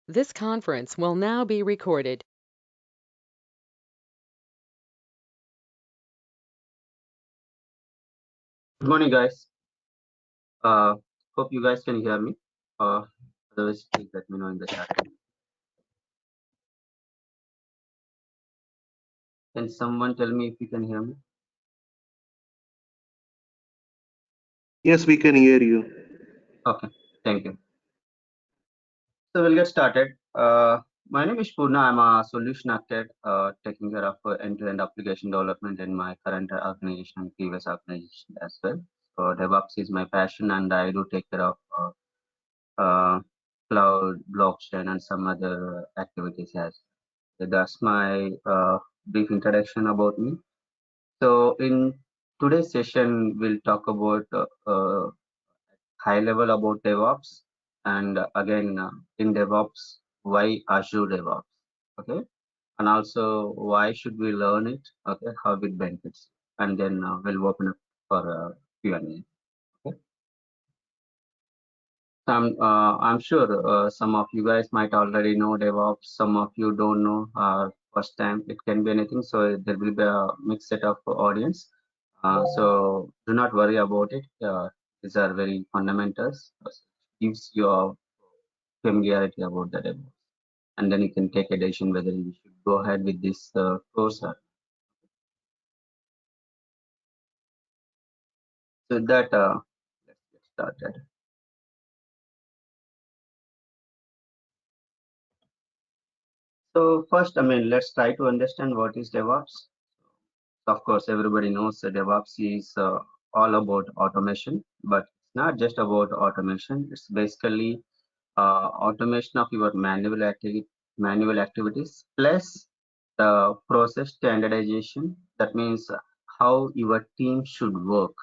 This conference will now be recorded. Good morning, guys. Hope you guys can hear me. Otherwise, please let me know in the chat. Can someone tell me if you can hear me? Yes, we can hear you. Okay, thank you. So we'll get started. My name is Purna. I'm a solution architect taking care of end-to-end application development in my current organization and previous organization as well. So DevOps is my passion, and I do take care of cloud, blockchain, and some other activities as well. That's my brief introduction about me. So in today's session, we'll talk about high level about DevOps, and again in DevOps, why Azure DevOps, okay, and also why should we learn it, okay, how it benefits, and then we'll open up for Q&A. Okay, so I'm sure some of you guys might already know DevOps, some of you don't know. First time, it can be anything, so there will be a mixed set of audience. So do not worry about it. These are very fundamentals. Gives you a familiarity about the demo, and then you can take a decision whether you should go ahead with this course. So that let's get started. So first, let's try to understand what is DevOps. Of course, everybody knows that DevOps is all about automation, but it's not just about automation. It's basically automation of your manual activities plus the process standardization. That means how your team should work.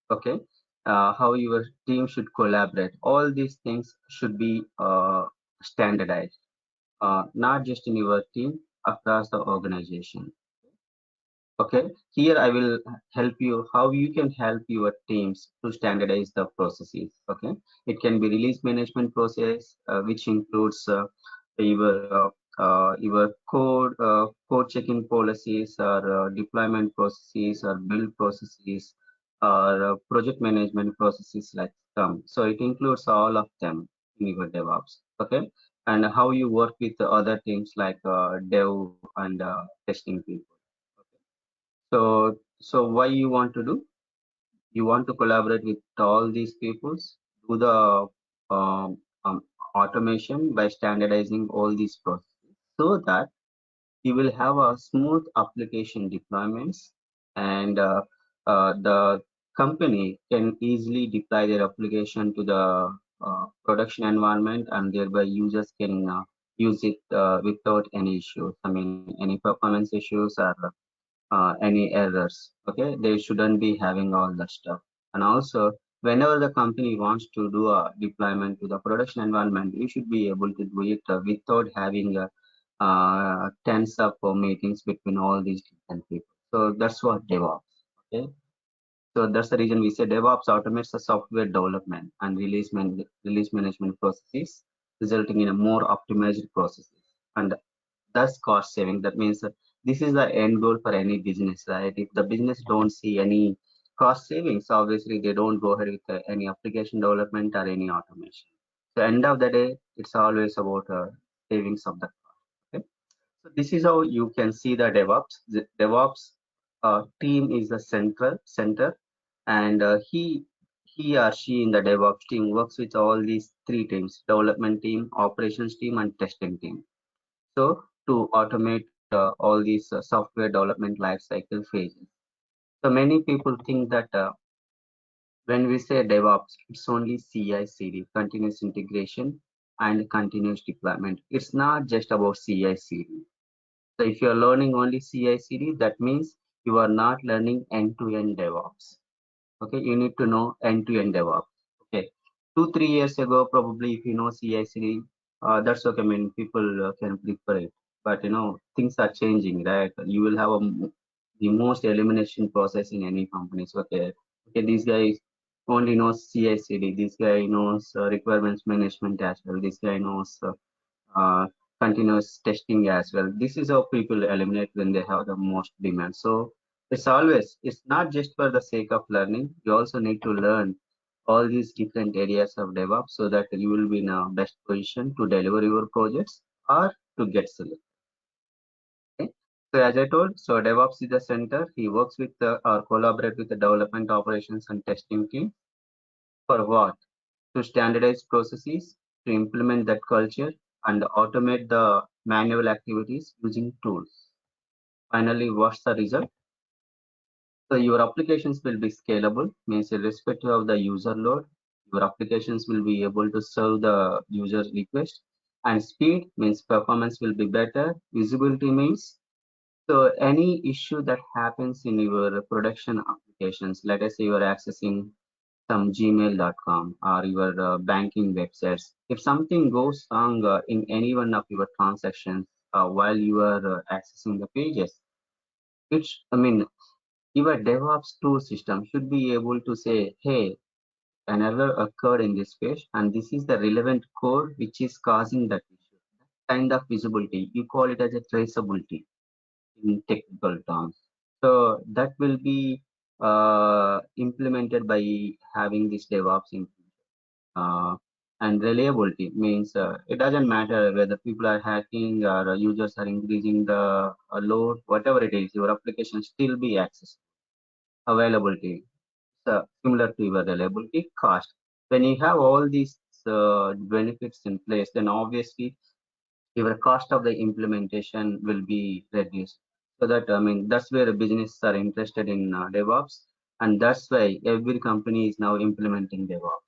Okay, how your team should collaborate. All these things should be standardized, not just in your team, across the organization. Okay, here I will help you how you can help your teams to standardize the processes. Okay, it can be release management process, which includes your your code checking policies, or deployment processes, or build processes, or project management processes like Scrum. So it includes all of them in your DevOps. Okay, and how you work with the other teams like dev and testing people. So why you want to do? You want to collaborate with all these peoples, do the um, um, automation by standardizing all these processes, so that you will have a smooth application deployments, and the company can easily deploy their application to the production environment, and thereby users can use it without any issues. Any performance issues or any errors. Okay, they shouldn't be having all that stuff. And also, whenever the company wants to do a deployment to the production environment, you should be able to do it without having tens of meetings between all these different people. So that's what DevOps. Okay, so that's the reason we say DevOps automates the software development and release management processes, resulting in a more optimized processes and thus cost saving. That means this is the end goal for any business, right? If the business don't see any cost savings, obviously they don't go ahead with any application development or any automation. So end of the day, it's always about savings of the cost. Okay? So this is how you can see the DevOps. The DevOps team is the center, and he or she in the DevOps team works with all these three teams: development team, operations team, and testing team. So to automate all these software development lifecycle phases. So many people think that when we say DevOps, it's only CI/CD, continuous integration and continuous deployment. It's not just about CI/CD. So if you're learning only CI/CD, that means you are not learning end-to-end DevOps. Okay, you need to know end-to-end DevOps. Okay, 2 3 years ago, probably if you know CI/CD, that's okay. People can prefer it, but things are changing, right? You will have the most elimination process in any companies. Okay, these guys only knows CI/CD. This guy knows requirements management as well. This guy knows continuous testing as well. This is how people eliminate when they have the most demand. So it's not just for the sake of learning. You also need to learn all these different areas of DevOps so that you will be in a best position to deliver your projects or to get selected. Okay. So as I told, so DevOps is the center. He works with or collaborate with the development operations and testing team for what? To standardize processes, to implement that culture, and automate the manual activities using tools. Finally, what's the result? So your applications will be scalable, means irrespective of the user load, your applications will be able to serve the user request. And speed means performance will be better. Visibility means so any issue that happens in your production applications, let us say you are accessing some gmail.com or your banking websites. If something goes wrong in any one of your transactions while you are accessing the pages, which I mean, your DevOps tool system should be able to say, hey, an error occurred in this page, and this is the relevant code which is causing that issue. Kind of visibility, you call it as a traceability in technical terms. So that will be implemented by having this DevOps in uh, and reliability means it doesn't matter whether people are hacking or users are increasing the load, whatever it is, your application still be accessed. Availability, similar to your reliability. Cost. When you have all these benefits in place, then obviously your cost of the implementation will be reduced. So that I mean that's where businesses are interested in DevOps, and that's why every company is now implementing DevOps.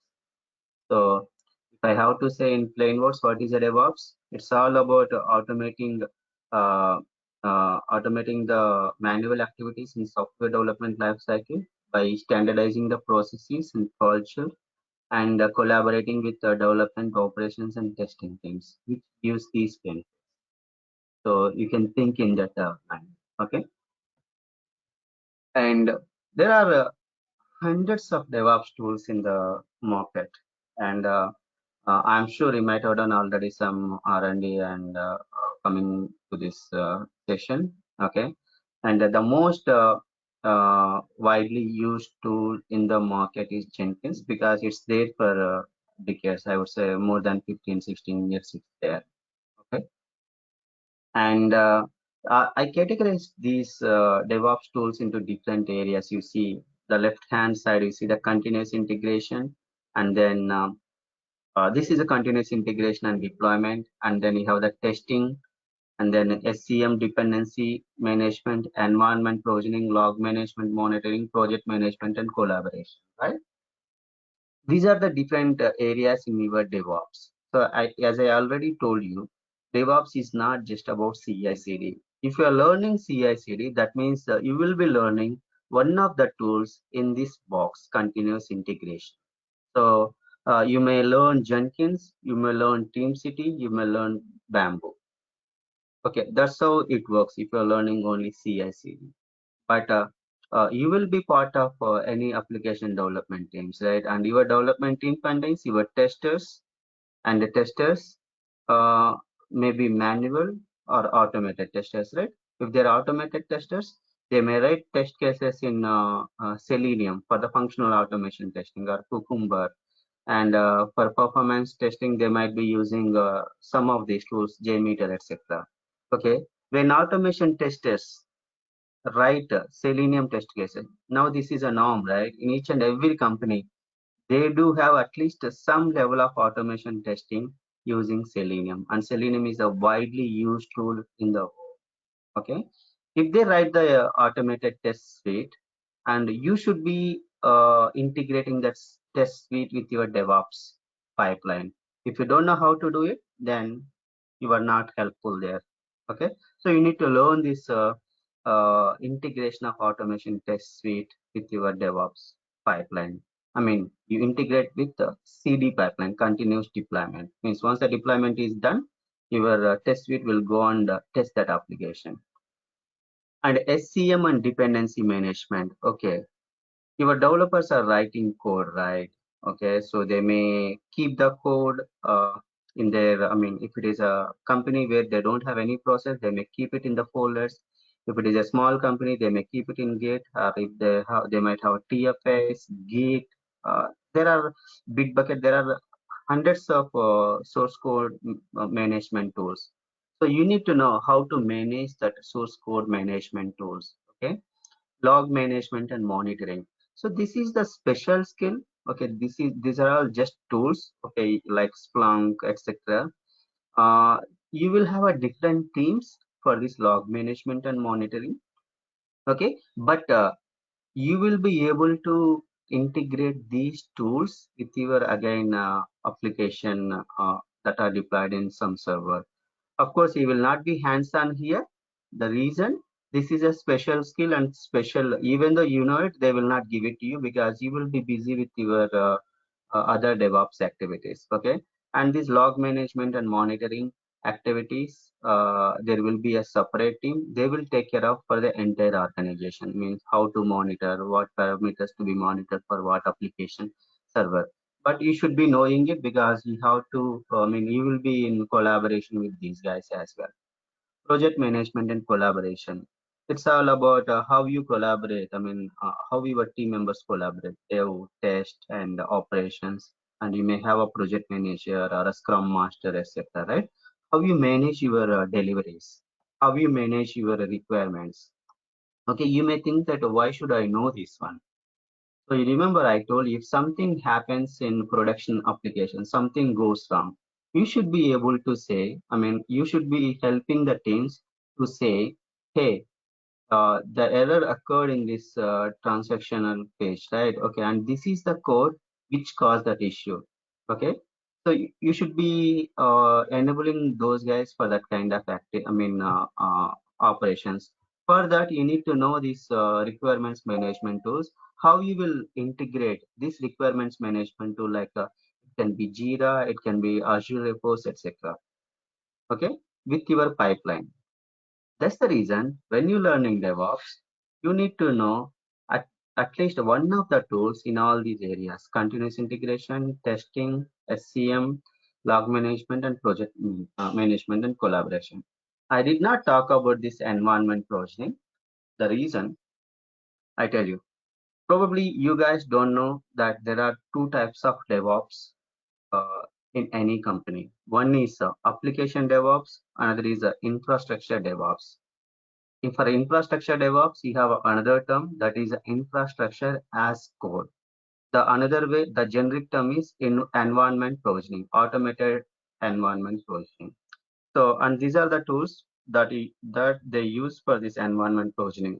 So if I have to say in plain words, what is a DevOps? It's all about uh, automating the manual activities in software development lifecycle by standardizing the processes and culture and collaborating with the development operations and testing teams, which gives these benefits. So you can think in that manner. Okay. And there are hundreds of DevOps tools in the market, and I'm sure you might have done already some R&D and coming to this session. Okay, and the most widely used tool in the market is Jenkins because it's there for decades. I would say more than 15, 16 years it's there. Okay, and I categorize these DevOps tools into different areas. You see the left hand side, you see the continuous integration, and then this is a continuous integration and deployment, and then you have the testing, and then SCM dependency management, environment provisioning, log management, monitoring, project management, and collaboration. Right? These are the different areas in your DevOps. So as I already told you, DevOps is not just about CI/CD. If you are learning CI/CD, that means you will be learning one of the tools in this box, continuous integration. So you may learn Jenkins, you may learn TeamCity, you may learn Bamboo. Okay, that's how it works if you're learning only CI/CD. But you will be part of any application development teams, right? And your development team contains your testers, and the testers uh, may be manual or automated testers, right? If they're automated testers, they may write test cases in Selenium for the functional automation testing or Cucumber, and for performance testing they might be using some of these tools, JMeter, etc. Okay, when automation testers write Selenium test cases, now this is a norm, right? In each and every company they do have at least some level of automation testing using Selenium, and Selenium is a widely used tool in the world. Okay, if they write the automated test suite, and you should be integrating that test suite with your DevOps pipeline. If you don't know how to do it, then you are not helpful there. Okay, so you need to learn this integration of automation test suite with your DevOps pipeline. I mean, you integrate with the CD pipeline, continuous deployment. Means once the deployment is done, your test suite will go and test that application. And SCM and dependency management. Okay, your developers are writing code, right? Okay, so they may keep the code in their, I mean, if it is a company where they don't have any process, they may keep it in the folders. If it is a small company, they may keep it in Git, or if they have, they might have TFS, Git. There are Bitbucket. There are hundreds of source code management tools. So you need to know how to manage that source code management tools. Okay, log management and monitoring. So this is the special skill. Okay, these are all just tools. Okay, like Splunk, etc. uh, you will have a different teams for this log management and monitoring. Okay, but you will be able to integrate these tools with your again application that are deployed in some server. Of course, you will not be hands-on here. The reason, this is a special skill and special, even though you know it, they will not give it to you because you will be busy with your other DevOps activities. Okay, and this log management and monitoring activities, there will be a separate team. They will take care of for the entire organization. Means how to monitor, what parameters to be monitored for what application server. But you should be knowing it because you have to. I mean, you will be in collaboration with these guys as well. Project management and collaboration. It's all about how you collaborate. I mean, how your team members collaborate, dev, test, and operations. And you may have a project manager or a scrum master, etc. Right? How you manage your deliveries, how you manage your requirements. Okay, you may think that why should I know this one? So you remember I told you if something happens in production application, something goes wrong, you should be able to say, I mean, you should be helping the teams to say, hey, the error occurred in this transactional page, right? Okay, and this is the code which caused that issue. Okay, so you should be enabling those guys for that kind of operations. For that, you need to know these requirements management tools. How you will integrate this requirements management tool, like it can be Jira, it can be Azure Repos, etc. Okay, with your pipeline. That's the reason when you're learning DevOps, you need to know at least one of the tools in all these areas: continuous integration, testing, SCM, log management, and project management and collaboration. I did not talk about this environment provisioning. The reason, I tell you, probably you guys don't know that there are two types of DevOps in any company. One is application DevOps, another is infrastructure DevOps. For infrastructure DevOps, you have another term that is infrastructure as code. The another way, the generic term is in environment provisioning, automated environment provisioning. So, and these are the tools that they use for this environment provisioning.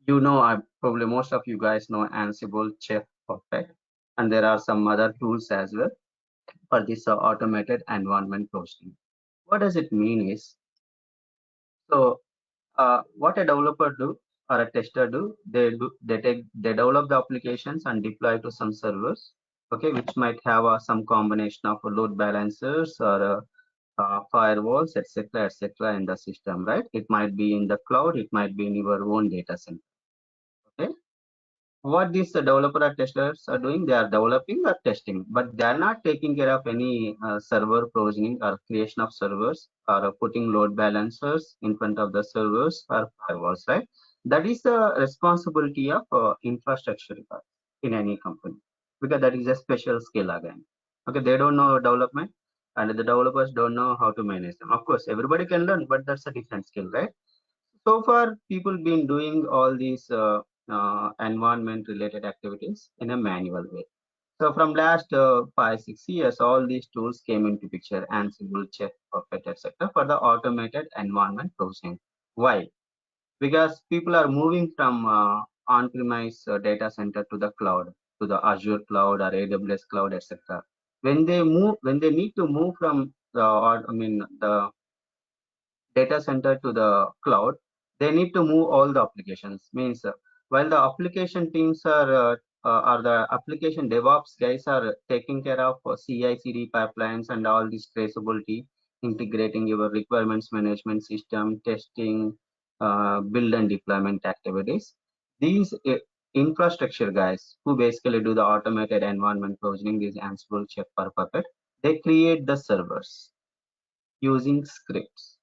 You know, I probably most of you guys know Ansible, Chef, Puppet, and there are some other tools as well for this automated environment provisioning. What does it mean is, so what a developer do or a tester do, they develop the applications and deploy to some servers, okay, which might have some combination of load balancers or firewalls, etc., in the system, right? It might be in the cloud, it might be in your own data center. Okay, what these developer or testers are doing, they are developing or testing, but they are not taking care of any server provisioning or creation of servers or putting load balancers in front of the servers or firewalls, right? That is the responsibility of infrastructure in any company, because that is a special skill again. Okay, they don't know development and the developers don't know how to manage them. Of course, everybody can learn, but that's a different skill, right? So far, people been doing all these environment related activities in a manual way. So from last 5 6 years, all these tools came into picture: Ansible, Chef, Puppet, etc. for the automated environment processing. Why? Because people are moving from on-premise data center to the cloud, to the Azure cloud or AWS cloud, etc. When they need to move from the data center to the cloud, they need to move all the applications. Means while the application teams or the application DevOps guys are taking care of CI/CD pipelines and all this traceability, integrating your requirements management system, testing, build and deployment activities. These infrastructure guys who basically do the automated environment provisioning, these Ansible, Chef, or Puppet, They create the servers using scripts.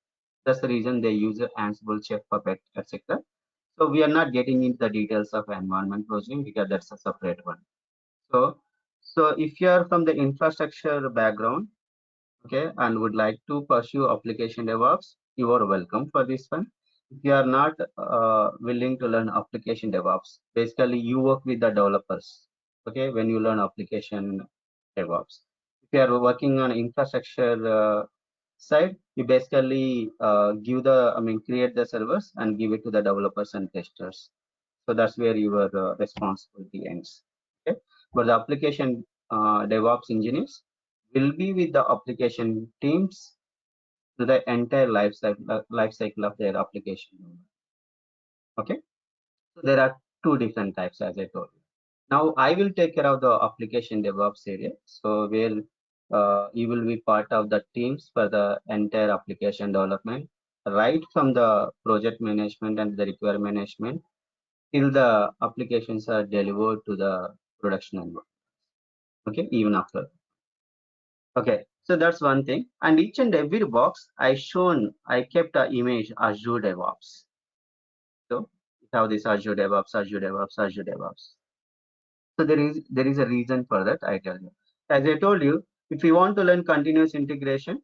That's the reason they use Ansible, Chef, Puppet, etc. So we are not getting into the details of environment provisioning because that's a separate one. So if you are from the infrastructure background, okay, and would like to pursue application DevOps, you are welcome for this one. If you are not willing to learn application DevOps, basically you work with the developers, okay, when you learn application DevOps. If you are working on infrastructure side, you basically create the servers and give it to the developers and testers. So that's where your responsibility ends. Okay, but the application DevOps engineers will be with the application teams to the entire life cycle of their application. Okay, so there are two different types, as I told you. Now I will take care of the application DevOps area. So where you will be part of the teams for the entire application development, right from the project management and the requirement management till the applications are delivered to the production environment. Okay, even after. Okay, so that's one thing. And each and every box I kept an image Azure DevOps. So we have this Azure DevOps, Azure DevOps, Azure DevOps. So there is a reason for that, I tell you. As I told you, if you want to learn continuous integration,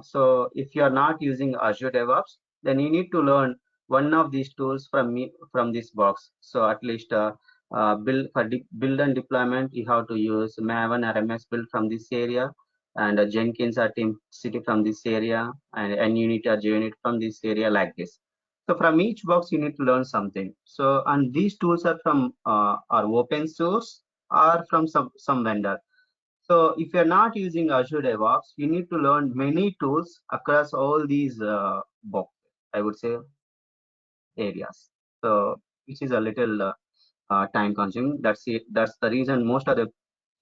so if you are not using Azure DevOps, then you need to learn one of these tools from this box. So at least build and deployment, you have to use Maven RMS build from this area, and Jenkins or TeamCity from this area, and NUnit or JUnit from this area, like this. So from each box, you need to learn something. So, and these tools are from are open source or from some vendor. So if you're not using Azure DevOps, you need to learn many tools across all these boxes, I would say, areas. So which is a little time consuming. That's it. That's the reason most of the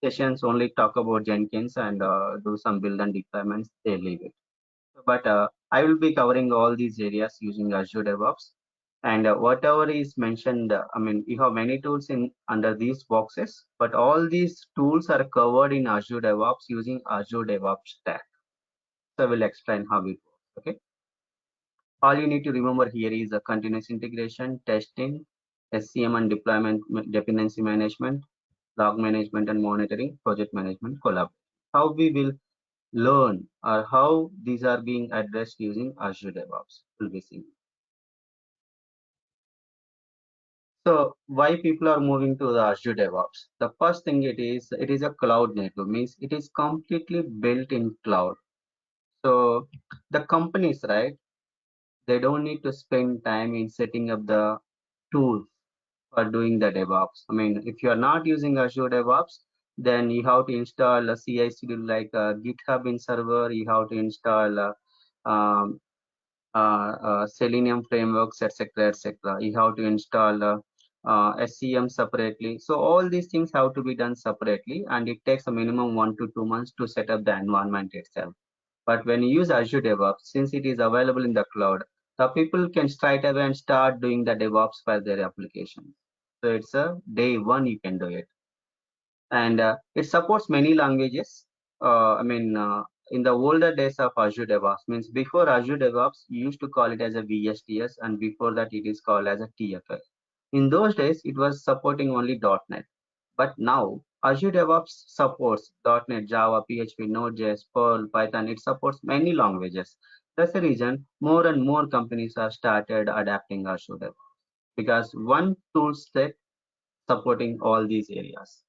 sessions only talk about Jenkins and do some build and deployments. They leave it. But I will be covering all these areas using Azure DevOps. And whatever is mentioned, you have many tools in under these boxes, but all these tools are covered in Azure DevOps using Azure DevOps stack. So I will explain how it works. Okay. All you need to remember here is a continuous integration, testing, SCM and deployment, dependency management, log management and monitoring, project management, collaboration. How we will learn or how these are being addressed using Azure DevOps will be seen. So why people are moving to the Azure DevOps? The first thing it is a cloud native, means it is completely built in cloud. So the companies, right, they don't need to spend time in setting up the tools for doing the DevOps. If you are not using Azure DevOps, then you have to install a CI/CD like GitHub in server. You have to install um, Selenium frameworks, etc., etc. You have to install SCM separately. So all these things have to be done separately, and it takes a minimum 1 to 2 months to set up the environment itself. But when you use Azure DevOps, since it is available in the cloud, the people can straight away and start doing the DevOps for their application. So it's a day one you can do it, and it supports many languages. In the older days of Azure DevOps, means before Azure DevOps, you used to call it as a VSTS, and before that, it is called as a TFL. In those days, it was supporting only .NET, but now Azure DevOps supports .NET, Java, PHP, Node.js, Perl, Python. It supports many languages. That's the reason more and more companies have started adapting Azure DevOps, because one tool set supporting all these areas.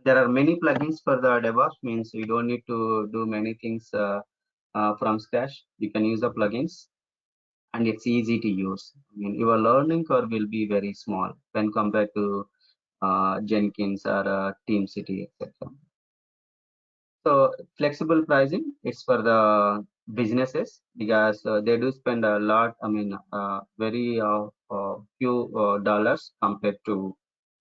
There are many plugins for the DevOps, means you don't need to do many things from scratch. You can use the plugins, and it's easy to use. Your learning curve will be very small when compared to Jenkins or TeamCity, etc. So flexible pricing, it's for the businesses, because they do spend a lot. Very few dollars compared to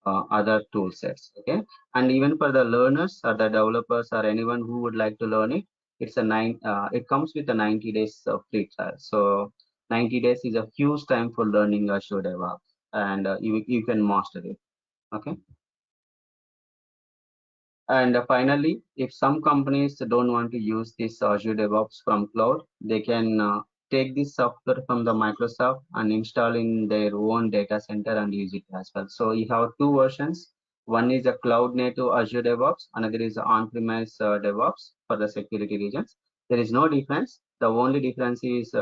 other tool sets. Okay, and even for the learners or the developers or anyone who would like to learn it, it's a nine. It comes with a 90 days of free trial. So 90 days is a huge time for learning Azure DevOps, and you can master it. Okay. And finally, if some companies don't want to use this Azure DevOps from cloud, they can take this software from the Microsoft and install in their own data center and use it as well. So you have two versions. One is a cloud native Azure DevOps, another is on-premise DevOps for the security reasons. There is no difference. The only difference is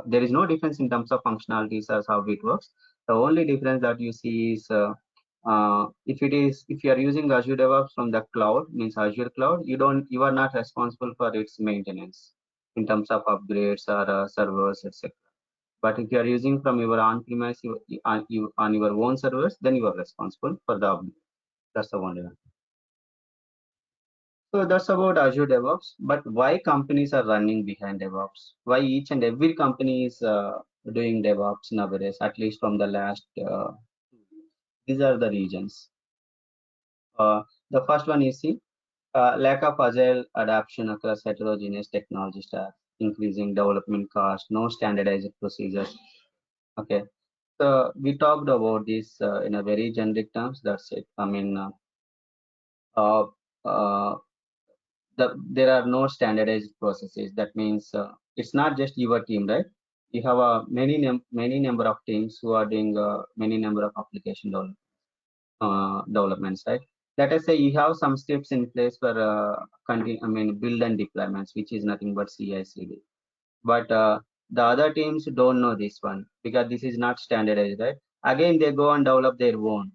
there is no difference in terms of functionalities as how it works. The only difference that you see is if you are using Azure DevOps from the cloud, means Azure cloud, you are not responsible for its maintenance in terms of upgrades or servers, etc. But if you are using from your on-premise on your own servers, then you are responsible for the upgrade. That's the one. So that's about Azure DevOps. But why companies are running behind DevOps? Why each and every company is doing DevOps nowadays? At least from the last. These are the reasons. The first one is see lack of agile adoption across heterogeneous technology stack, increasing development cost, no standardized procedures. Okay, so we talked about this in a very generic terms. That's it. I mean, uh, uh, there are no standardized processes. That means it's not just your team, right? You have a many number of teams who are doing many number of application developments, right? Let us say you have some steps in place for build and deployments, which is nothing but CI/CD. But the other teams don't know this one because this is not standardized, right? Again, they go and develop their own.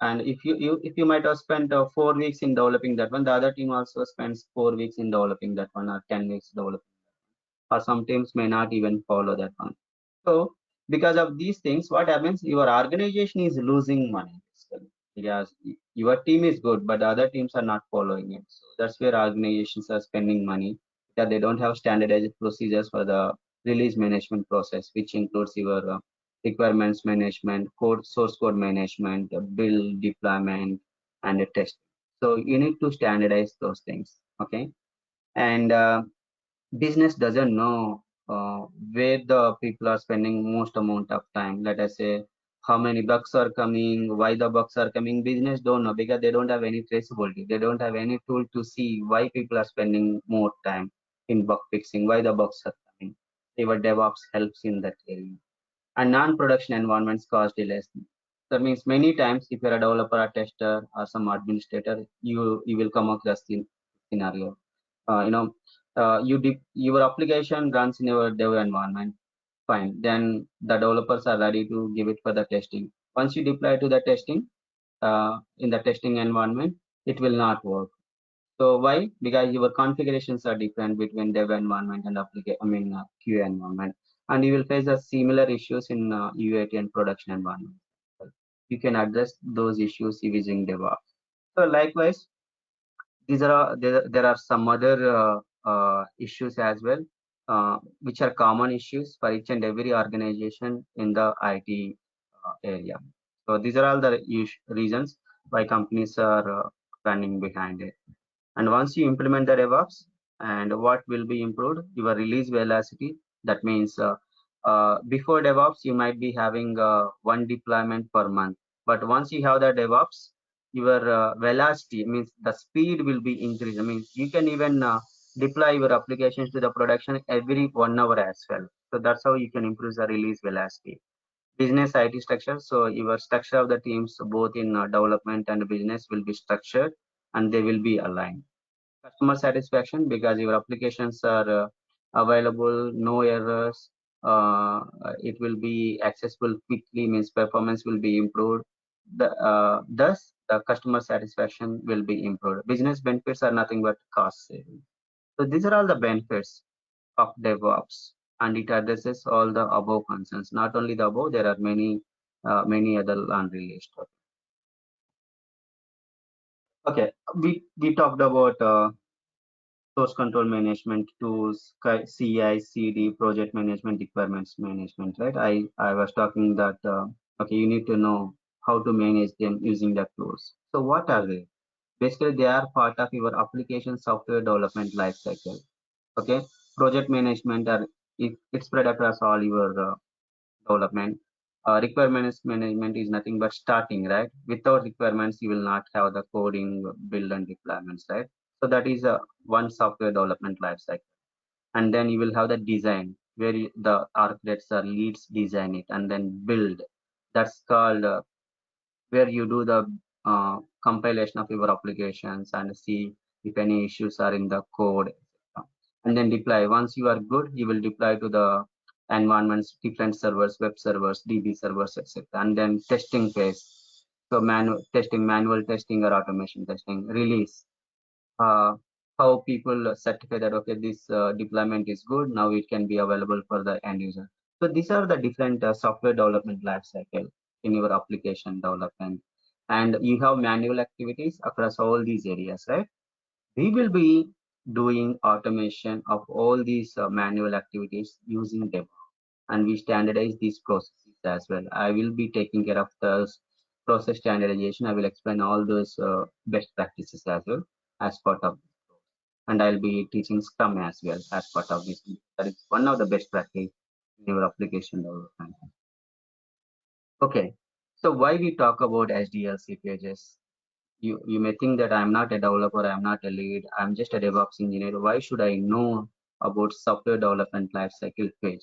And if you might have spent 4 weeks in developing that one, the other team also spends 4 weeks in developing that one, or 10 weeks developing, or some teams may not even follow that one. So because of these things, what happens? Your organization is losing money basically, because your team is good, but the other teams are not following it. So that's where organizations are spending money because they don't have standardized procedures for the release management process, which includes your requirements management, source code management, build, deployment, and testing. So you need to standardize those things. Okay, and business doesn't know where the people are spending most amount of time. Let us say how many bugs are coming, why the bugs are coming. Business don't know because they don't have any traceability. They don't have any tool to see why people are spending more time in bug fixing, why the bugs are coming. Your DevOps helps in that area. And non-production environments cause delays. That means many times if you're a developer, a tester, or some administrator, you will come across the scenario. Your application runs in your dev environment, fine. Then the developers are ready to give it for the testing. Once you deploy to the testing in the testing environment, it will not work. So why? Because your configurations are different between dev environment and QA environment, and you will face a similar issues in UAT and production environment. You can address those issues using DevOps. So likewise, there are some other issues as well, which are common issues for each and every organization in the IT area. So these are all the reasons why companies are running behind it. And once you implement the DevOps, and what will be improved? Your release velocity. That means before DevOps, you might be having one deployment per month. But once you have the DevOps, your velocity means the speed will be increased. I mean, you can even deploy your applications to the production every 1 hour as well. So that's how you can improve the release velocity. Business IT structure. So your structure of the teams, both in development and business, will be structured and they will be aligned. Customer satisfaction, because your applications are available, no errors, it will be accessible quickly, means performance will be improved. Thus the customer satisfaction will be improved. Business benefits are nothing but cost saving. So these are all the benefits of DevOps, and it addresses all the above concerns. Not only the above, there are many other unrelated topics. Okay, we talked about source control management tools, CI, CD, project management, requirements management, right? I was talking that, okay, you need to know how to manage them using the tools. So what are they? Basically, they are part of your application software development lifecycle. Okay, project management are it's spread across all your development. requirements management is nothing but starting, right? Without requirements, you will not have the coding, build and deployments, right? So that is a one software development lifecycle. And then you will have the design where the architects or leads design it and then build. That's called where you do the compilation of your applications and see if any issues are in the code, etc. And then deploy. Once you are good, you will deploy to the environments, different servers, web servers, DB servers, etc. And then testing phase. So manual testing, manual testing or automation testing, release. Uh, how people certify that okay, this deployment is good, now it can be available for the end user. So these are the different software development life cycle in your application development, and you have manual activities across all these areas, right? We will be doing automation of all these manual activities using DevOps, and we standardize these processes as well. I will be taking care of the process standardization. I will explain all those best practices as well as part of, and I'll be teaching Scrum as well as part of this. That is one of the best practice in your application development. Okay, so why we talk about SDLC pages? You may think that I'm not a developer, I'm not a lead, I'm just a DevOps engineer. Why should I know about software development lifecycle page?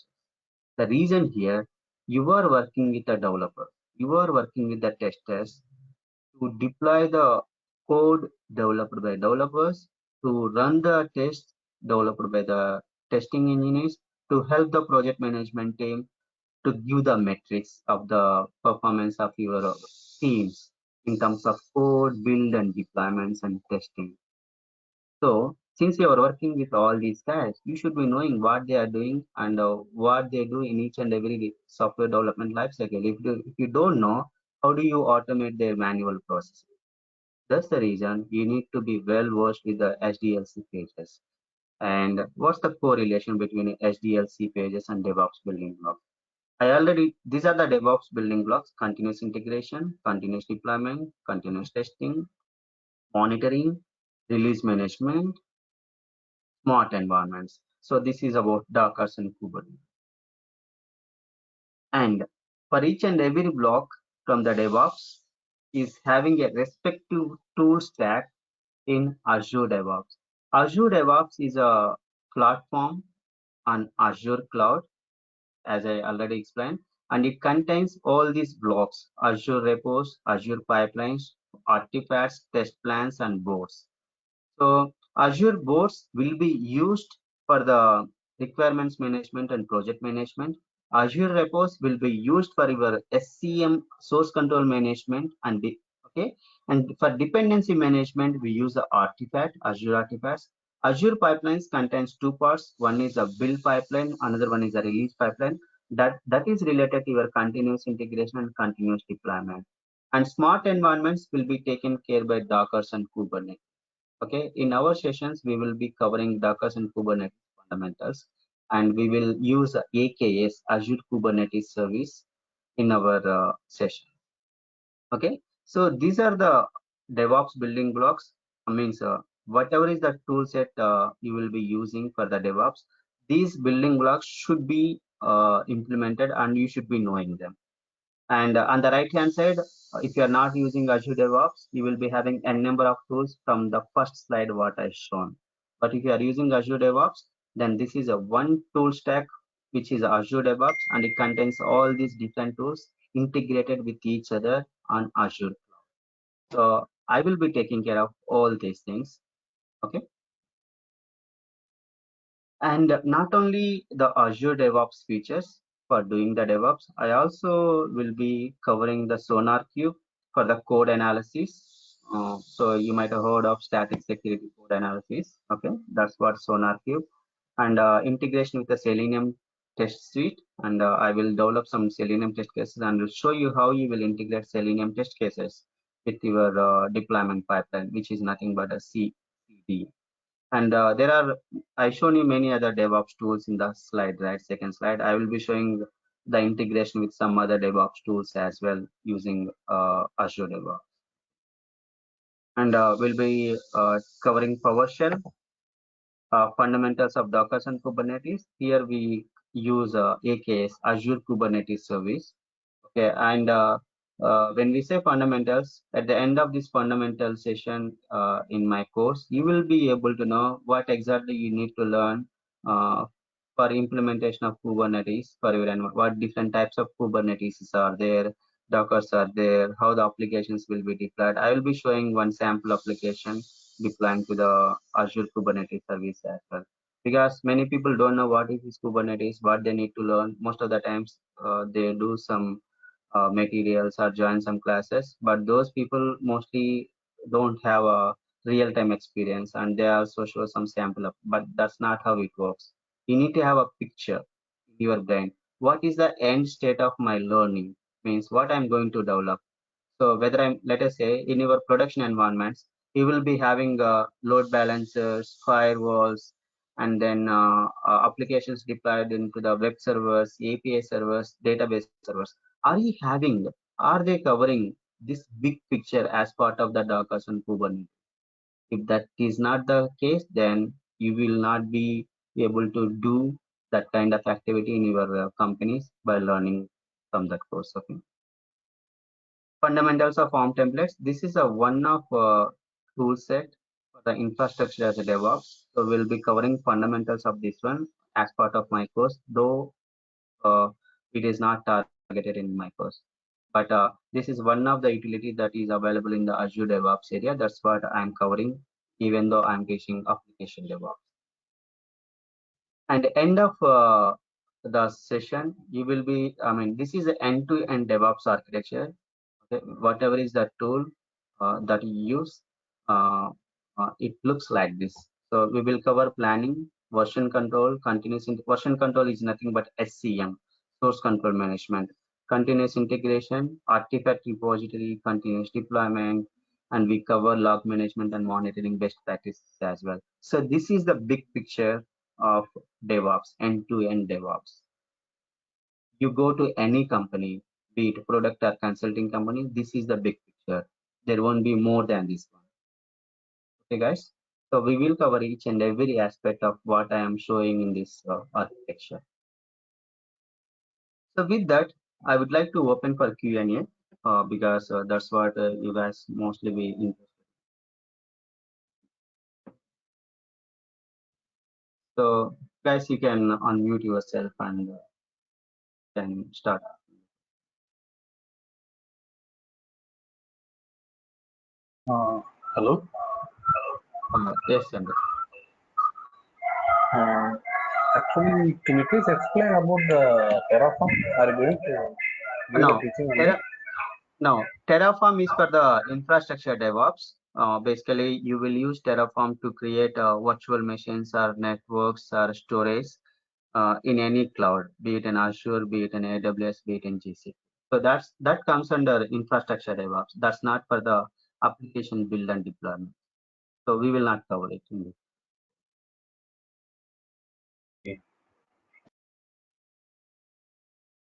The reason here, you are working with a developer, you are working with the testers to deploy the code developed by developers, to run the tests developed by the testing engineers, to help the project management team to give the metrics of the performance of your teams in terms of code, build and deployments and testing. So since you are working with all these guys, you should be knowing what they are doing and what they do in each and every software development lifecycle. If you don't know, how do you automate their manual processes? That's the reason you need to be well versed with the SDLC pages. And what's the correlation between SDLC pages and DevOps building blocks? These are the DevOps building blocks: continuous integration, continuous deployment, continuous testing, monitoring, release management, smart environments. So this is about Docker and Kubernetes. And for each and every block from the DevOps is having a respective tool stack in Azure DevOps. Azure DevOps is a platform on Azure Cloud, as I already explained, and it contains all these blocks: Azure repos, Azure pipelines, artifacts, test plans, and boards. So Azure boards will be used for the requirements management and project management. Azure repos will be used for your SCM, source control management, and okay. And for dependency management, we use the artifact, Azure artifacts. Azure pipelines contains two parts. One is a build pipeline, another one is a release pipeline. That is related to your continuous integration and continuous deployment. And smart environments will be taken care by Docker and Kubernetes. Okay, in our sessions, we will be covering Docker and Kubernetes fundamentals, and we will use AKS, Azure Kubernetes Service, in our session. Okay, so these are the DevOps building blocks. I means whatever is the tool set you will be using for the DevOps, these building blocks should be implemented and you should be knowing them. And on the right hand side, if you are not using Azure DevOps, you will be having a number of tools from the first slide what I shown. But if you are using Azure DevOps, then this is a one tool stack, which is Azure DevOps, and it contains all these different tools integrated with each other on Azure. So I will be taking care of all these things. Okay. And not only the Azure DevOps features for doing the DevOps, I also will be covering the Sonar Cube for the code analysis. So you might have heard of static security code analysis. Okay, that's what Sonar Cube, and integration with the Selenium test suite. And I will develop some Selenium test cases and will show you how you will integrate Selenium test cases with your deployment pipeline, which is nothing but a CD. And there are, I shown you many other DevOps tools in the slide, right? Second slide, I will be showing the integration with some other DevOps tools as well using Azure DevOps. And we'll be covering PowerShell, fundamentals of Docker and Kubernetes. Here we use AKS, Azure Kubernetes Service. Okay, and when we say fundamentals, at the end of this fundamental session in my course, you will be able to know what exactly you need to learn uh, for implementation of Kubernetes for your environment. What different types of Kubernetes are there, Dockers are there, how the applications will be deployed. I will be showing one sample application deploying to the Azure Kubernetes service as well. Because many people don't know what is this Kubernetes, what they need to learn. Most of the times they do some materials or join some classes, but those people mostly don't have a real-time experience and they also show some sample up, but that's not how it works. You need to have a picture in your brain. What is the end state of my learning? Means what I'm going to develop. So whether let us say, in your production environments, you will be having load balancers, firewalls, and then applications deployed into the web servers, API servers, database servers. Are you having, are they covering this big picture as part of the Docker and Kubernetes? If that is not the case, then you will not be able to do that kind of activity in your companies by learning from that course. Okay. Fundamentals of form templates. This is a one of tool set for the infrastructure as a DevOps. So we'll be covering fundamentals of this one as part of my course, though it is not targeted in my course. But this is one of the utility that is available in the Azure DevOps area. That's what I'm covering, even though I'm teaching application DevOps. And end of the session, you will be, this is the end-to-end DevOps architecture. Okay, whatever is the tool that you use, it looks like this. So we will cover planning, version control, version control is nothing but SCM, source control management, continuous integration, artifact repository, continuous deployment, and we cover log management and monitoring best practices as well. So this is the big picture of DevOps, end-to-end DevOps. You go to any company, be it product or consulting company, this is the big picture. There won't be more than this one. Okay, guys. So we will cover each and every aspect of what I am showing in this architecture. So with that, I would like to open for Q&A because that's what you guys mostly be interested. So guys, you can unmute yourself and can start. Hello. Yes, Chandra. Actually, can you please explain about the Terraform? Are you going to give a No, teaching on that? no, Terraform is for the infrastructure DevOps. Basically, you will use Terraform to create virtual machines or networks or storage in any cloud, be it in Azure, be it in AWS, be it in GCP. So that comes under infrastructure DevOps. That's not for the application build and deployment. So we will not cover it in this.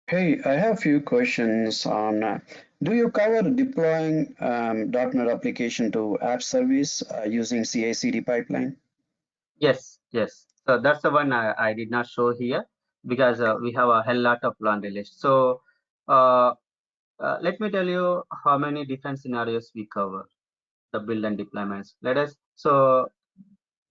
Hey, I have a few questions on do you cover deploying .NET application to app service using CI/CD pipeline? Yes, yes. So that's the one I did not show here because we have a hell lot of laundry list. So uh, let me tell you how many different scenarios we cover the build and deployments. Let us, so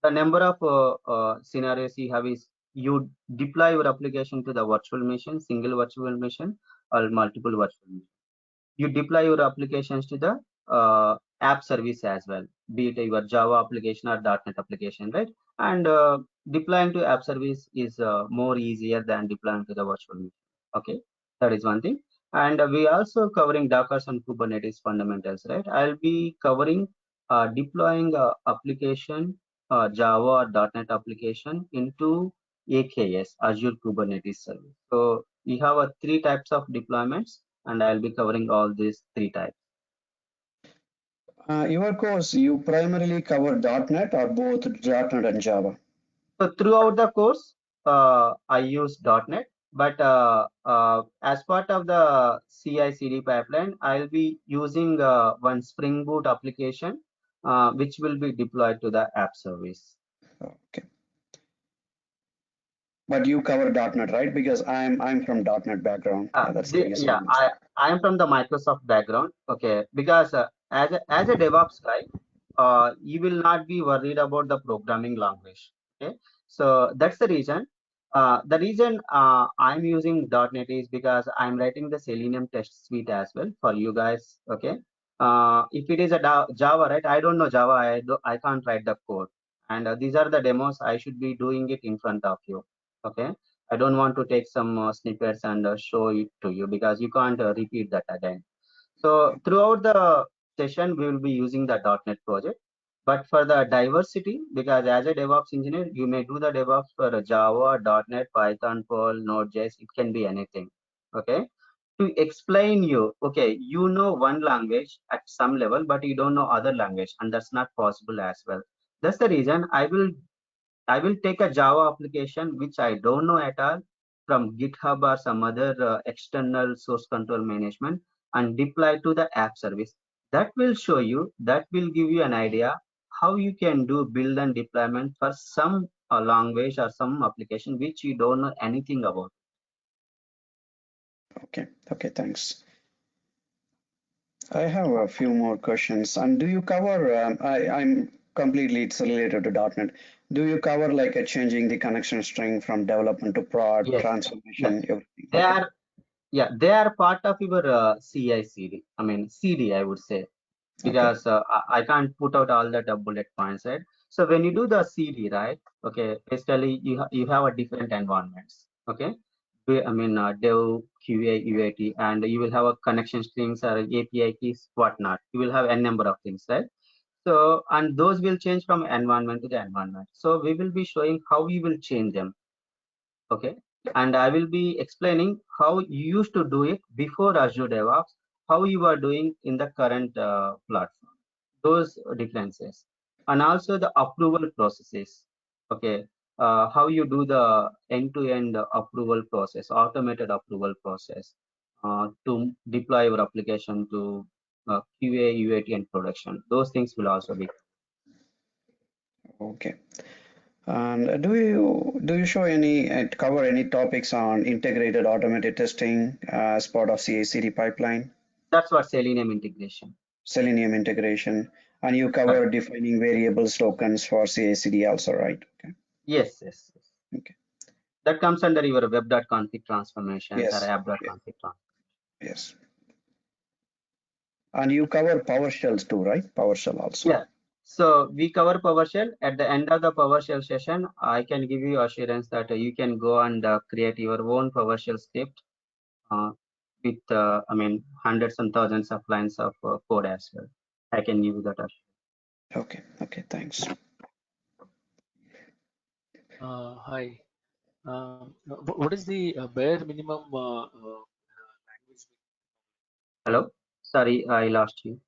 the number of scenarios you have is you deploy your application to the virtual machine, single virtual machine or multiple virtual machine. You deploy your applications to the app service as well, be it your Java application or .NET application, right? And deploying to app service is more easier than deploying to the virtual machine. Okay, that is one thing. And we also covering Docker and Kubernetes fundamentals, right? I'll be covering deploying application Java or .NET application into AKS, Azure Kubernetes Service. So we have three types of deployments, and I'll be covering all these three types. Your course, you primarily cover .NET or both .NET and Java? So throughout the course, I use .NET, but as part of the CI/CD pipeline, I'll be using one Spring Boot application, which will be deployed to the app service. Okay. But you cover .NET, right? Because I'm from .NET background. That's the reason. Yeah, I am from the Microsoft background. Okay, because as a DevOps guy, you will not be worried about the programming language. Okay, so that's the reason. I'm using .NET is because I'm writing the Selenium test suite as well for you guys. Okay, if it is a Java, right? I don't know Java. I can't write the code, and these are the demos. I should be doing it in front of you. Okay, I don't want to take some snippets and show it to you because you can't repeat that again. So throughout the session, we will be using the .NET project. But for the diversity, because as a DevOps engineer, you may do the DevOps for Java, .NET, Python, Perl, Node.js. It can be anything. Okay. To explain you, okay, you know one language at some level, but you don't know other language, and that's not possible as well. That's the reason I will take a Java application which I don't know at all from GitHub or some other external source control management and deploy to the app service. That will show you, that will give you an idea how you can do build and deployment for some language or some application which you don't know anything about. Okay. Okay. Thanks. I have a few more questions. And do you cover? I'm completely it's related to .NET. Do you cover like changing the connection string from development to prod, Yes, yes. transformation, everything? They Okay. are, yeah, they are part of your CI/CD. I mean CD, I would say, Okay. because I can't put out all the bullet points, right? So when you do the CD, right? Okay, basically you have a different environments. Okay, I mean Dev, QA, UAT, and you will have a connection strings or API keys, whatnot. You will have a number of things, right? So and those will change from environment to the environment. So we will be showing how we will change them. Okay, and I will be explaining how you used to do it before Azure DevOps, how you are doing in the current platform, those differences, and also the approval processes. Okay, how you do the end-to-end approval process, automated approval process to deploy your application to QA, UAT, and production. Those things will also be. Okay. And do you show any cover any topics on integrated automated testing as part of CI/CD pipeline, That's what Selenium integration. Selenium integration, and you Right. cover defining variables tokens for CI/CD also, right? Okay. Yes, yes, yes. Okay. That comes under your web.config transformations or Yes. app.config transformations. Yes. And you cover PowerShells too, right? PowerShell also. Yeah. So we cover PowerShell. At the end of the PowerShell session, I can give you assurance that you can go and create your own PowerShell script uh, with, I mean, hundreds and thousands of lines of code as well. I can give you that assurance. Okay. Okay. Thanks. Hi. What is the bare minimum language? Hello? Sorry, I lost you.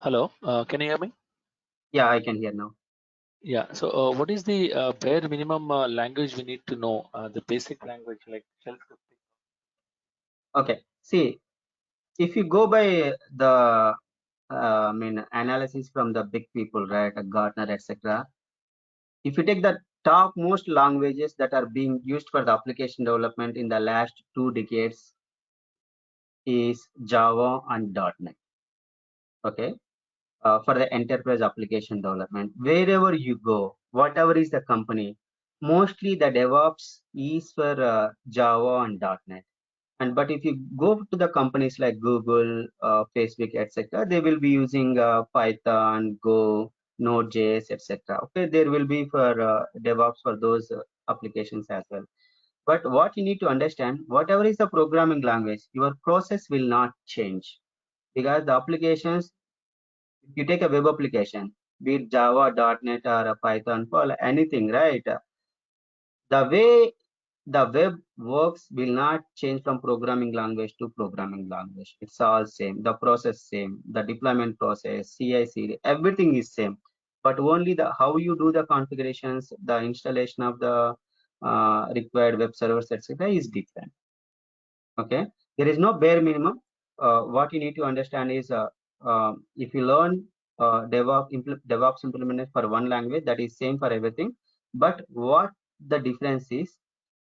Hello, can you hear me? Yeah, I can hear now. Yeah. So, what is the bare minimum language we need to know? The basic language like shell scripting. Okay. See, if you go by the I mean analysis from the big people, right, Gartner, etc. If you take the top most languages that are being used for the application development in the last 2 decades is Java and .NET. Okay, for the enterprise application development, wherever you go, whatever is the company, mostly the DevOps is for Java and .NET. And but if you go to the companies like Google, Facebook, etc., they will be using Python, Go, Node.js, etc. Okay, there will be for DevOps for those applications as well. But what you need to understand, whatever is the programming language, your process will not change because the applications, if you take a web application, be it Java, .NET, or Python, Perl, anything, right? The way the web works will not change from programming language to programming language. It's all same. The process same. The deployment process, CI/CD, everything is same. But only the how you do the configurations, the installation of the required web servers, etc., is different. Okay, there is no bare minimum. What you need to understand is if you learn DevOps implemented for one language, that is same for everything. But what the difference is,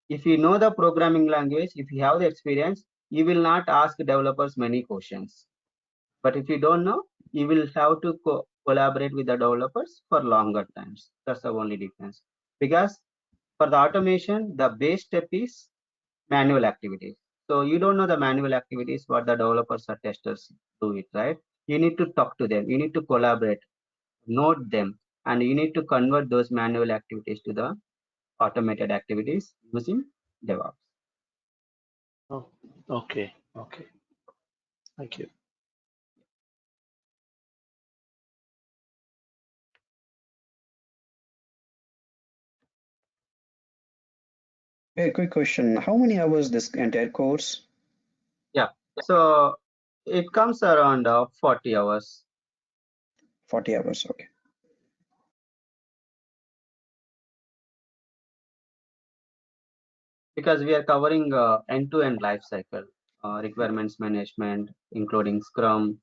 If you know the programming language, if you have the experience, you will not ask developers many questions. But if you don't know, you will have to collaborate with the developers for longer times. That's the only difference. Because for the automation, the base step is manual activities. So you don't know the manual activities, what the developers or testers do it, right? You need to talk to them. You need to collaborate, note them, and you need to convert those manual activities to the automated activities using DevOps. Oh, okay. Okay. Thank you. Hey, quick question. How many hours this entire course? Yeah. So it comes around 40 hours. 40 hours. Okay. Because we are covering end-to-end life cycle, requirements management, including Scrum,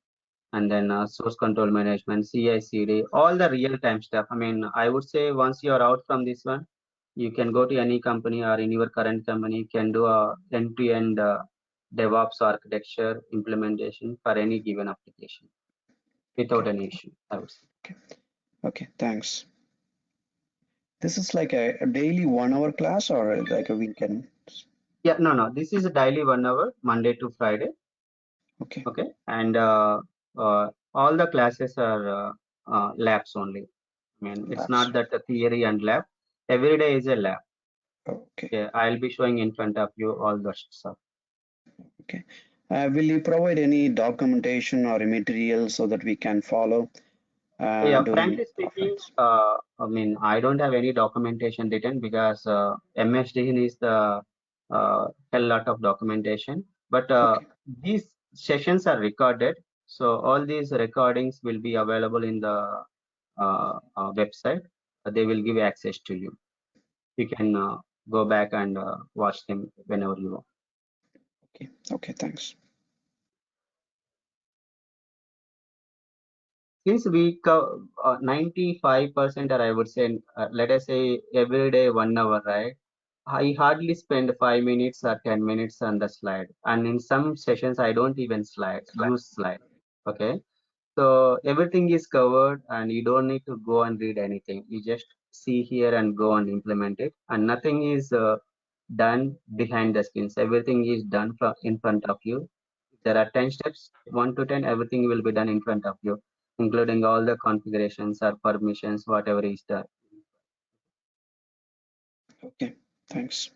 and then source control management, CI/CD, all the real-time stuff. I mean, I would say once you are out from this one, you can go to any company or in your current company, you can do a end-to-end DevOps architecture implementation for any given application without Okay. any issue, I would say. Okay. Okay. Thanks. This is like a daily 1 hour class or like a weekend? Yeah, no. This is a daily 1 hour, Monday to Friday. Okay. Okay, and all the classes are labs only. I mean, it's Labs. not that the theory and lab. Every day is a lab. Okay. Yeah, I'll be showing in front of you all the stuff. Okay. Will you provide any documentation or material so that we can follow Yeah, during frankly speaking, offline? I mean, I don't have any documentation written because MSD is the hell lot of documentation. But Okay. these sessions are recorded, so all these recordings will be available in the website. They will give access to you. You can go back and watch them whenever you want. Okay. Okay. Thanks. Since we 95%, or I would say, let us say every day 1 hour, right? I hardly spend 5 minutes or 10 minutes on the slide. And in some sessions, I don't even use slide. Okay. So everything is covered and you don't need to go and read anything. You just see here and go and implement it. And nothing is done behind the scenes. Everything is done in front of you. There are 10 steps, 1 to 10, everything will be done in front of you, including all the configurations or permissions, whatever is there. Okay. Thanks.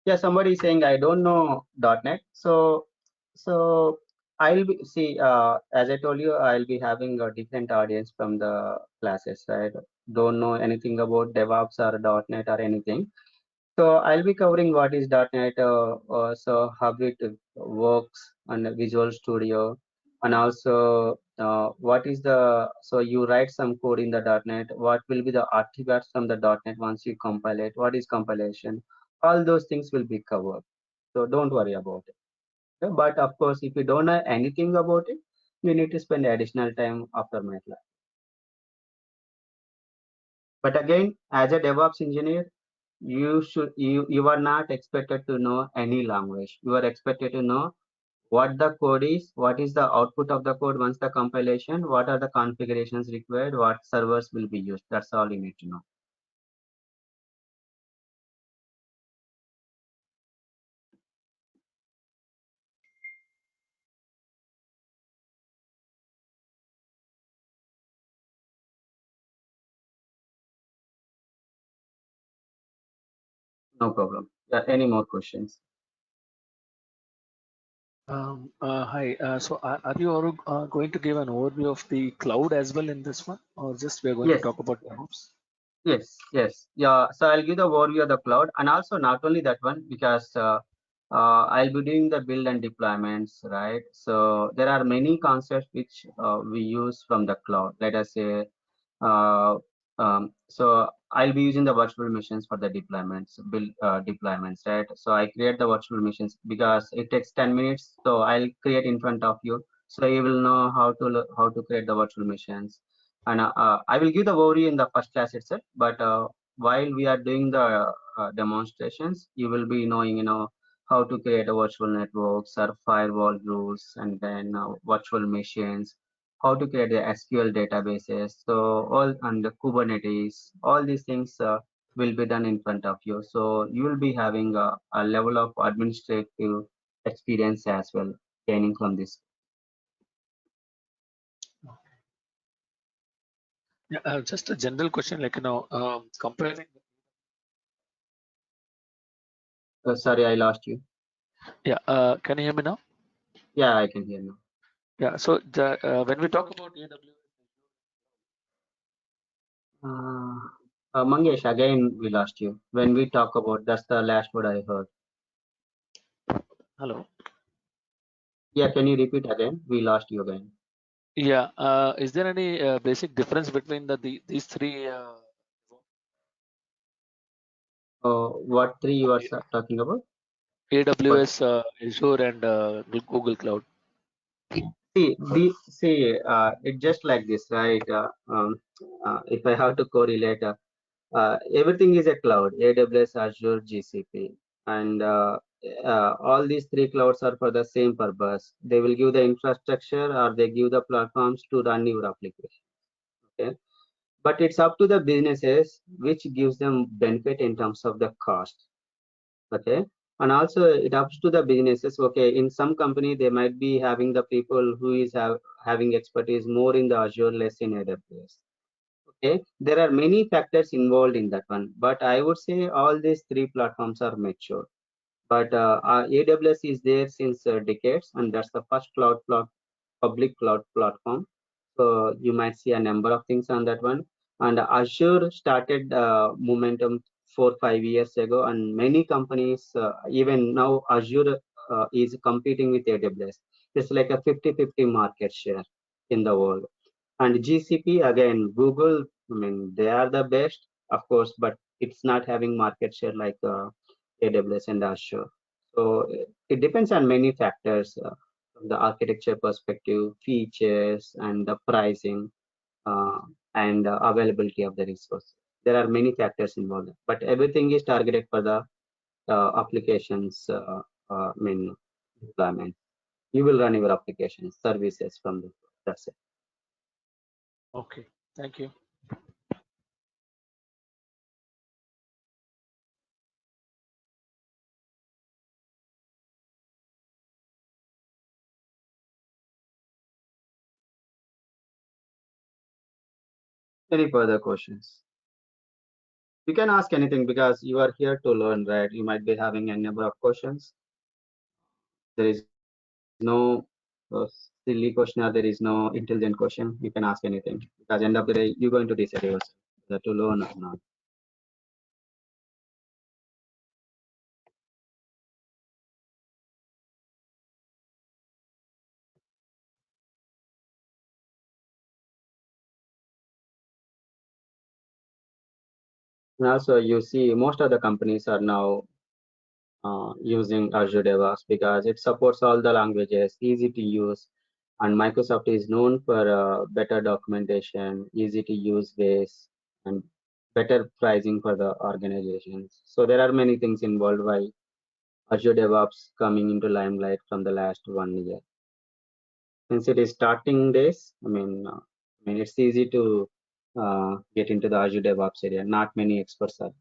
Yeah, somebody is saying I don't know .NET. So I'll be see as I told you, I'll be having a different audience from the classes, right? Don't know anything about DevOps or .NET or anything. So I'll be covering what is .NET, so how it works on Visual Studio, and also what is the, so you write some code in the .NET, what will be the artifacts from the .NET once you compile it, what is compilation, all those things will be covered. So don't worry about it. Okay? But of course, if you don't know anything about it, you need to spend additional time after my class. But again, as a DevOps engineer, you are not expected to know any language. You are expected to know what the code is, what is the output of the code once the compilation, what are the configurations required, what servers will be used. That's all you need to know. No problem. Yeah, any more questions? Hi. So are you all, going to give an overview of the cloud as well in this one, or just we are going to Yes. talk about DevOps? Yes. Yeah. So I'll give the overview of the cloud, and also not only that one, because I'll be doing the build and deployments, right? So there are many concepts which we use from the cloud. Let us say, uh, so I'll be using the virtual machines for the deployments, build deployments, right? So I create the virtual machines because it takes 10 minutes. So I'll create in front of you. So you will know how to create the virtual machines. And I will give the overview in the first class itself. But while we are doing the demonstrations, you will be knowing, how to create a virtual networks or firewall rules, and then virtual machines, how to create the SQL databases. So all and the Kubernetes, all these things will be done in front of you. So you will be having a level of administrative experience as well, gaining from this. Yeah, just a general question, like comparing. Sorry, I lost you. Yeah, can you hear me now? Yeah, I can hear now. Yeah. So when we talk about AWS. Mangesh, again we lost you. When we talk about, that's the last word I heard. Hello. Yeah, can you repeat again? We lost you again. Yeah. Is there any basic difference between these three? What three you are talking about? What? AWS, Azure, and Google Cloud. It's just like this, right? If I have to correlate, everything is a cloud: AWS, Azure, GCP, and all these three clouds are for the same purpose. They will give the infrastructure, or they give the platforms to run your application. Okay, but it's up to the businesses which gives them benefit in terms of the cost. Okay, and also it ups to the businesses. Okay, in some company they might be having the people who is having expertise more in the Azure, less in AWS. Okay, there are many factors involved in that one, but I would say all these three platforms are mature. But AWS is there since decades, and that's the first public cloud platform. So you might see a number of things on that one. And Azure started momentum 4 5 years ago, and many companies, even now, Azure is competing with AWS. It's like a 50-50 market share in the world. And GCP, again, Google, I mean, they are the best, of course, but it's not having market share like AWS and Azure. So it depends on many factors, from the architecture perspective, features, and the pricing, uh, and availability of the resource. There are many factors involved, but everything is targeted for the applications, deployment. You will run your applications, services from the, that's it. Okay. Thank you. Any further questions? You can ask anything because you are here to learn, right? You might be having a number of questions. There is no silly question, or there is no intelligent question. You can ask anything because end of the day, you're going to decide yourself whether to learn or not. And also, you see, most of the companies are now using Azure DevOps because it supports all the languages, easy to use, and Microsoft is known for better documentation, easy to use base, and better pricing for the organizations. So there are many things involved why Azure DevOps coming into limelight from the last 1 year. Since it is starting days, it's easy to get into the Azure DevOps area. Not many experts are there.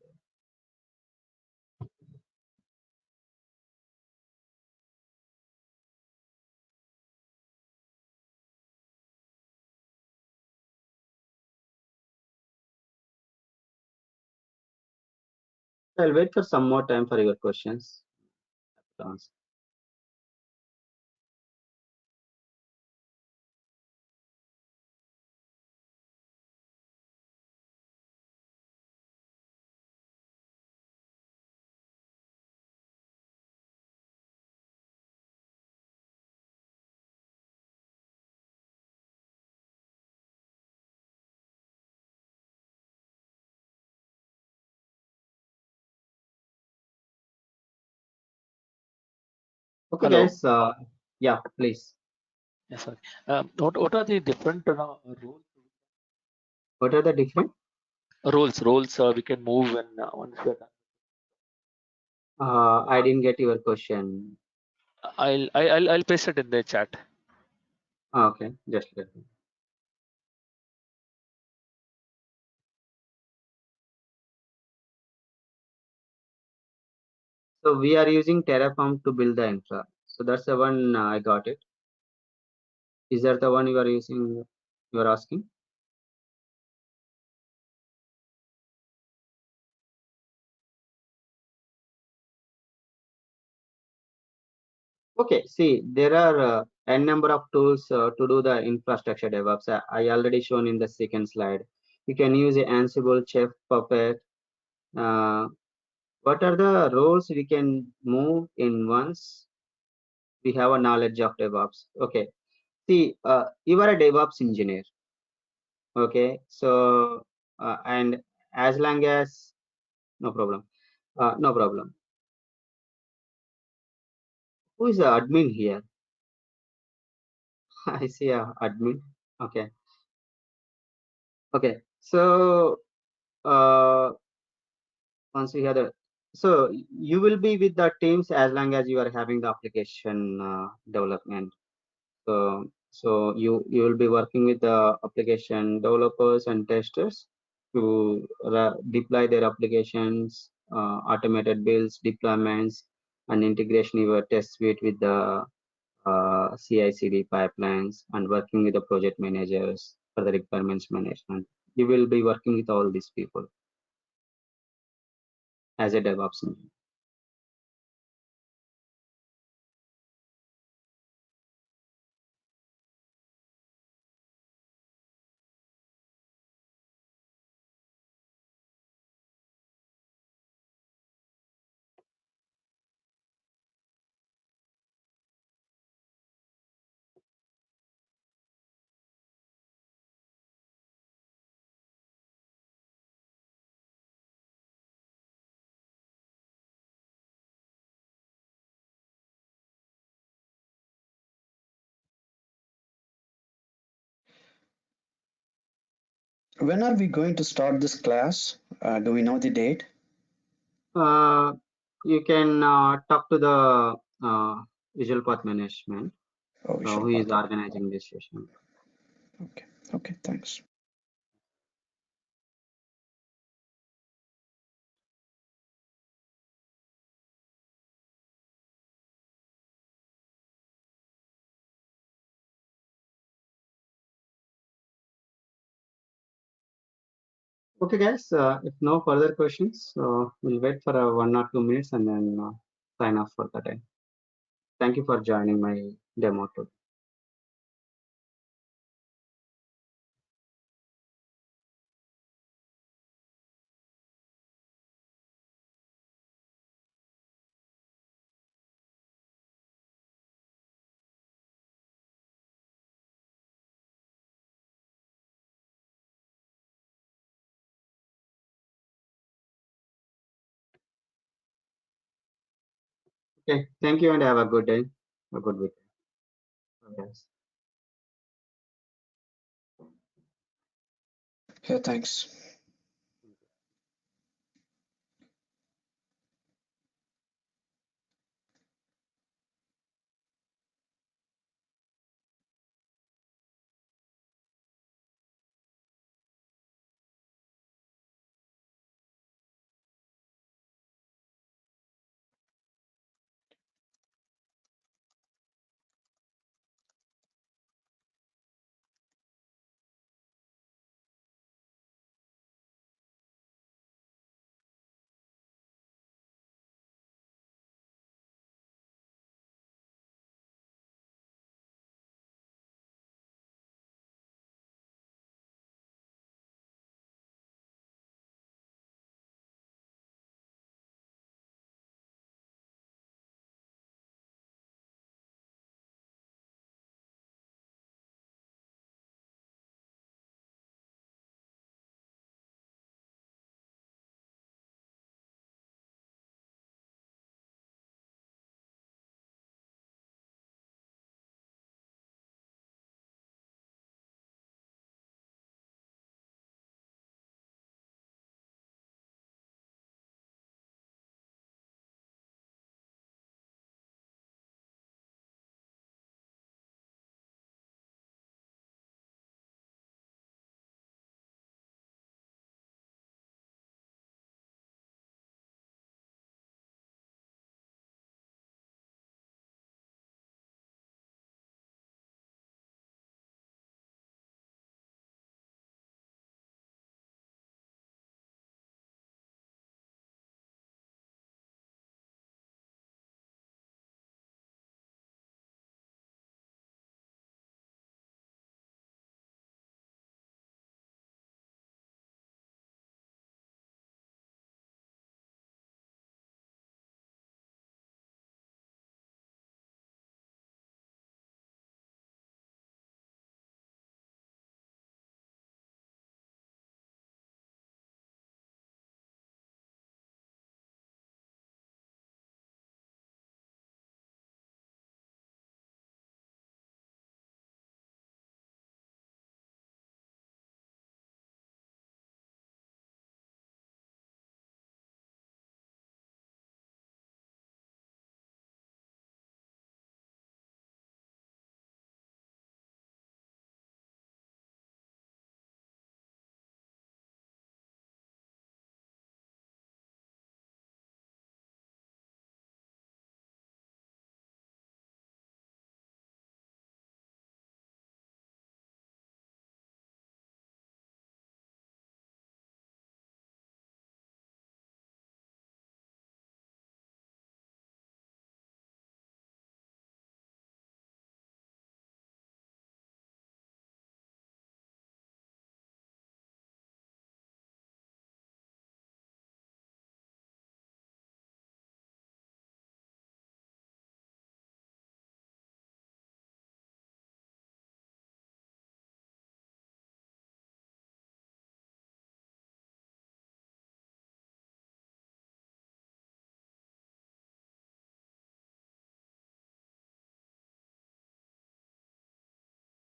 I'll wait for some more time for your questions. Okay, Hello. guys. Yeah, please. Yeah, sorry. What are the different roles? What are the different? Roles we can move when once we're done. I didn't get your question. I'll paste it in the chat. Okay, just let me. So we are using Terraform to build the infra. So that's the one I got it. Is that the one you are using? You are asking? Okay, see, there are n number of tools to do the infrastructure DevOps. I already shown in the second slide. You can use Ansible, Chef, Puppet. What are the roles we can move in once we have a knowledge of DevOps? Okay, see, you are a DevOps engineer. Okay, so and as long as no problem, no problem. Who is the admin here? I see a admin. Okay, okay. So once we have the, so you will be with the teams as long as you are having the application development. So you will be working with the application developers and testers to deploy their applications, automated builds, deployments, and integration of your test suite with the CI/CD pipelines, and working with the project managers for the requirements management. You will be working with all these people as a DevOps engineer. When are we going to start this class? Do we know the date? You can talk to the visual path management Oh, we who should is path. organizing this session. Okay, okay, thanks. Okay, guys, if no further questions, we'll wait for 1 or 2 minutes and then sign off for the day. Thank you for joining my demo today. Okay, thank you and have a good day, a good week. Yes. Yeah, thanks.